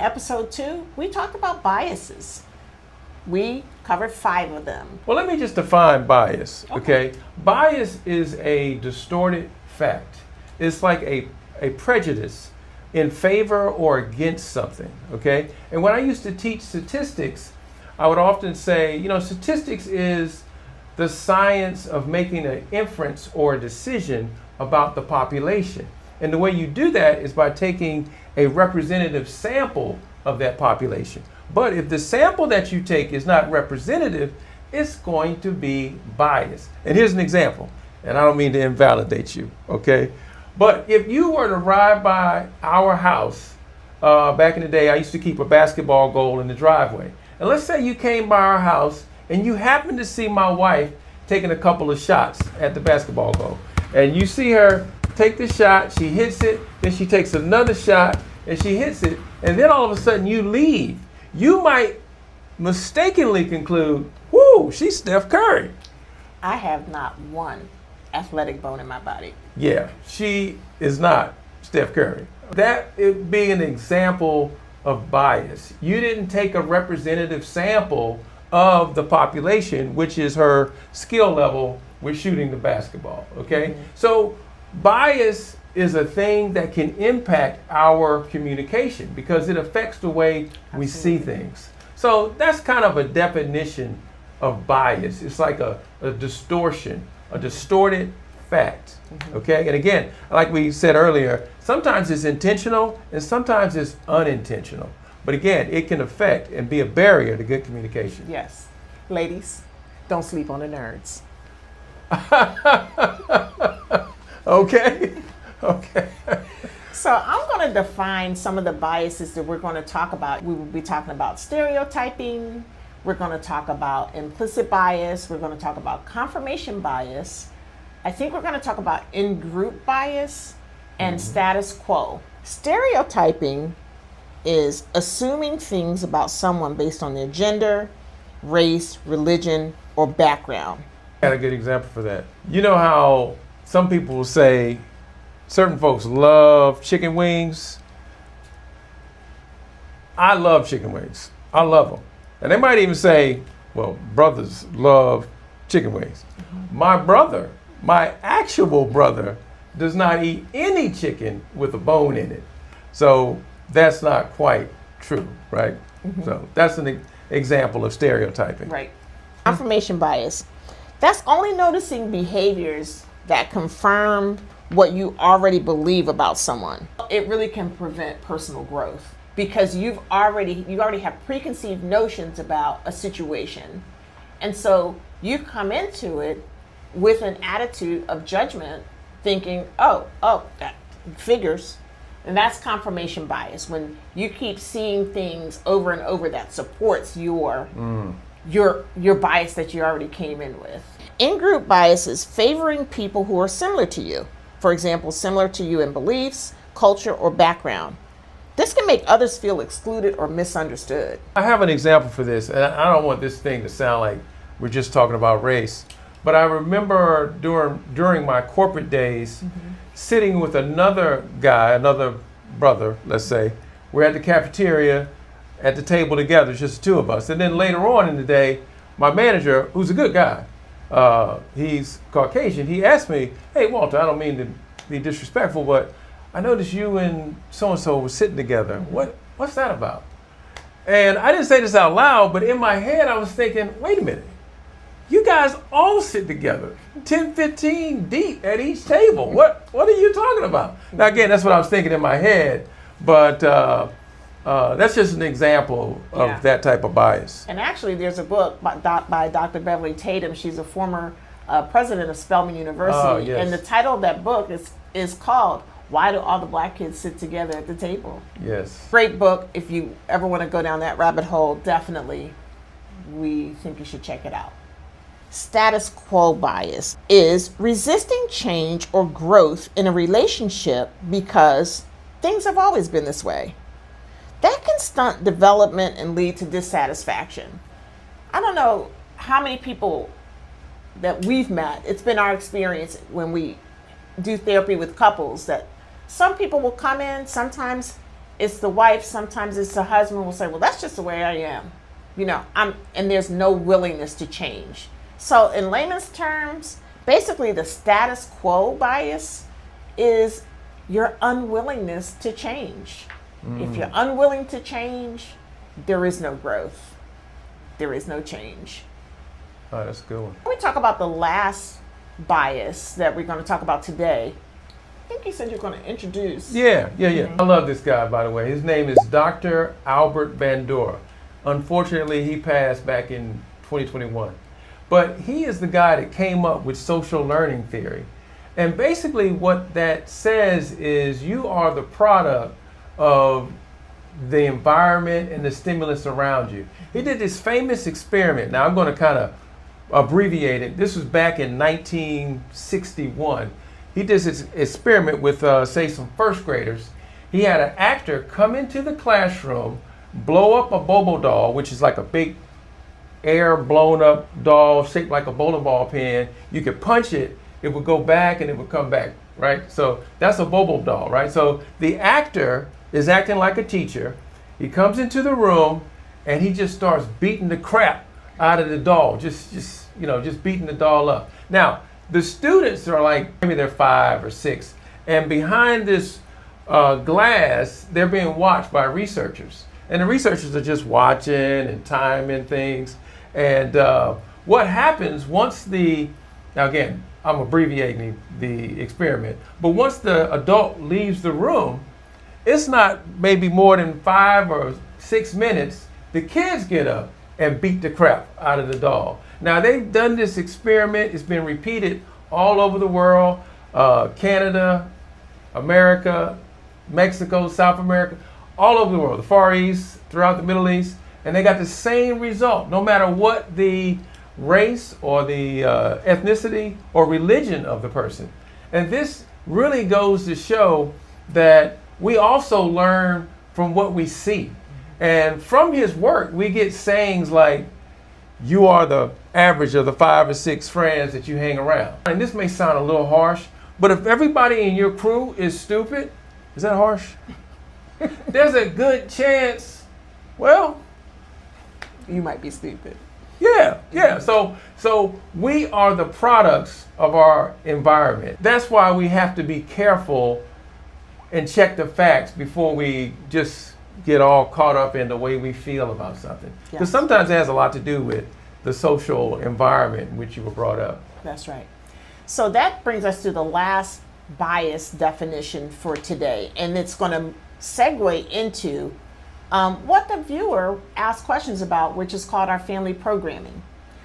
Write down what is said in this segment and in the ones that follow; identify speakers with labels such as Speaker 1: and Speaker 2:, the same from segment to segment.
Speaker 1: episode 2, we talked about biases. We covered 5 of them.
Speaker 2: Well, let me just define bias, okay? Bias is a distorted fact. It's like a prejudice in favor or against something, okay? And when I used to teach statistics, I would often say, statistics is the science of making an inference or a decision about the population. And the way you do that is by taking a representative sample of that population. But if the sample that you take is not representative, it's going to be biased. And here's an example, and I don't mean to invalidate you, okay? But if you were to ride by our house, back in the day, I used to keep a basketball goal in the driveway. And let's say you came by our house and you happened to see my wife taking a couple of shots at the basketball goal. And you see her take the shot, she hits it, then she takes another shot and she hits it, and then all of a sudden you leave. You might mistakenly conclude, whoo, she's Steph Curry.
Speaker 1: I have not one athletic bone in my body.
Speaker 2: Yeah, she is not Steph Curry. That would be an example of bias. You didn't take a representative sample of the population, which is her skill level with shooting the basketball, okay? Mm-hmm. So bias is a thing that can impact our communication because it affects the way we see things. So that's kind of a definition of bias. It's like a distortion, a distorted fact, okay? And again, like we said earlier, sometimes it's intentional and sometimes it's unintentional. But again, it can affect and be a barrier to good communication.
Speaker 1: Yes. Ladies, don't sleep on the nerds.
Speaker 2: Okay.
Speaker 1: So I'm going to define some of the biases that we're going to talk about. We will be talking about stereotyping. We're going to talk about implicit bias. We're going to talk about confirmation bias. I think we're going to talk about in-group bias and status quo. Stereotyping is assuming things about someone based on their gender, race, religion, or background.
Speaker 2: I got a good example for that. You know how some people will say certain folks love chicken wings? I love chicken wings. I love them. And they might even say, well, brothers love chicken wings. My brother, my actual brother, does not eat any chicken with a bone in it. So that's not quite true, right? So that's an example of stereotyping.
Speaker 1: Right. Confirmation bias. That's only noticing behaviors that confirm what you already believe about someone. It really can prevent personal growth because you already have preconceived notions about a situation. And so you come into it with an attitude of judgment, thinking, oh, that figures. And that's confirmation bias, when you keep seeing things over and over that supports your bias that you already came in with. In-group bias is favoring people who are similar to you. For example, similar to you in beliefs, culture, or background. This can make others feel excluded or misunderstood.
Speaker 2: I have an example for this, and I don't want this thing to sound like we're just talking about race, but I remember during my corporate days, sitting with another guy, another brother, let's say. We're at the cafeteria at the table together, it's just the two of us. And then later on in the day, my manager, who's a good guy, he's Caucasian, he asked me, hey, Walter, I don't mean to be disrespectful, but I noticed you and so-and-so were sitting together. What's that about? And I didn't say this out loud, but in my head I was thinking, wait a minute. You guys all sit together, 10, 15 deep at each table. What are you talking about? Now, again, that's what I was thinking in my head, but that's just an example of that type of bias.
Speaker 1: And actually, there's a book by Dr. Beverly Tatum. She's a former president of Spelman University.
Speaker 2: Oh, yes.
Speaker 1: And the title of that book is called Why Do All the Black Kids Sit Together at the Table?
Speaker 2: Yes.
Speaker 1: Great book. If you ever want to go down that rabbit hole, definitely, we think you should check it out. Status quo bias is resisting change or growth in a relationship because things have always been this way. That can stunt development and lead to dissatisfaction. I don't know how many people that we've met, it's been our experience when we do therapy with couples, that some people will come in sometimes it's the wife, sometimes it's the husband will say, well, that's just the way I am. And there's no willingness to change. So in layman's terms, basically the status quo bias is your unwillingness to change. If you're unwilling to change, there is no growth. There is no change.
Speaker 2: Oh, that's a good one.
Speaker 1: When we talk about the last bias that we're going to talk about today, I think you said you're going to introduce.
Speaker 2: Yeah. I love this guy, by the way. His name is Dr. Albert Bandura. Unfortunately, he passed back in 2021. But he is the guy that came up with social learning theory. And basically what that says is you are the product of the environment and the stimulus around you. He did this famous experiment. Now I'm going to kind of abbreviate it. This was back in 1961. He did this experiment with, say, some first graders. He had an actor come into the classroom, blow up a Bobo doll, which is like a big air blown up doll shaped like a bowling ball pin. You could punch it, it would go back and it would come back, right? So that's a Bobo doll, right? So the actor is acting like a teacher. He comes into the room and he just starts beating the crap out of the doll, just beating the doll up. Now, the students are like, maybe they're 5 or 6, and behind this glass, they're being watched by researchers. And the researchers are just watching and timing things. And what happens once now again, I'm abbreviating the experiment, but once the adult leaves the room, it's not maybe more than 5 or 6 minutes, the kids get up and beat the crap out of the doll. Now they've done this experiment, it's been repeated all over the world, Canada, America, Mexico, South America, all over the world, the Far East, throughout the Middle East, and they got the same result, no matter what the race or the ethnicity or religion of the person. And this really goes to show that we also learn from what we see. And from his work, we get sayings like, you are the average of the 5 or 6 friends that you hang around. And this may sound a little harsh, but if everybody in your crew is stupid, is that harsh? There's a good chance, well,
Speaker 1: You might be stupid.
Speaker 2: Yeah. So we are the products of our environment. That's why we have to be careful and check the facts before we just get all caught up in the way we feel about something. Because sometimes it has a lot to do with the social environment in which you were brought up.
Speaker 1: That's right. So that brings us to the last bias definition for today. And it's going to segue into what the viewer asked questions about, which is called our family programming.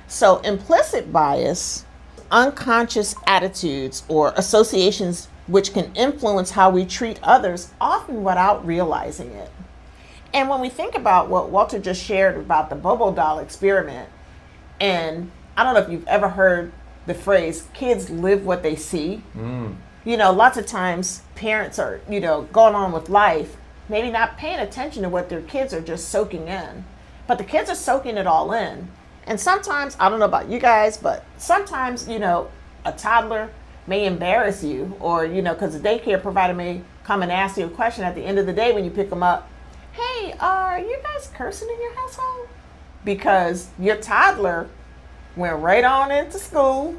Speaker 1: So implicit bias, unconscious attitudes or associations which can influence how we treat others, often without realizing it. And when we think about what Walter just shared about the Bobo doll experiment, and I don't know if you've ever heard the phrase, kids live what they see. Lots of times parents are, going on with life, maybe not paying attention to what their kids are just soaking in. But the kids are soaking it all in. And sometimes, I don't know about you guys, but sometimes, a toddler may embarrass you or, because the daycare provider may come and ask you a question at the end of the day when you pick them up. Hey, are you guys cursing in your household? Because your toddler went right on into school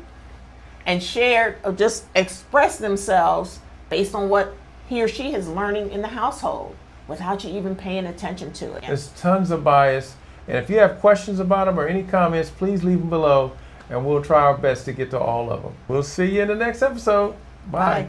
Speaker 1: and shared or just expressed themselves based on what he or she is learning in the household without you even paying attention to it.
Speaker 2: There's tons of bias. And if you have questions about them or any comments, please leave them below and we'll try our best to get to all of them. We'll see you in the next episode. Bye.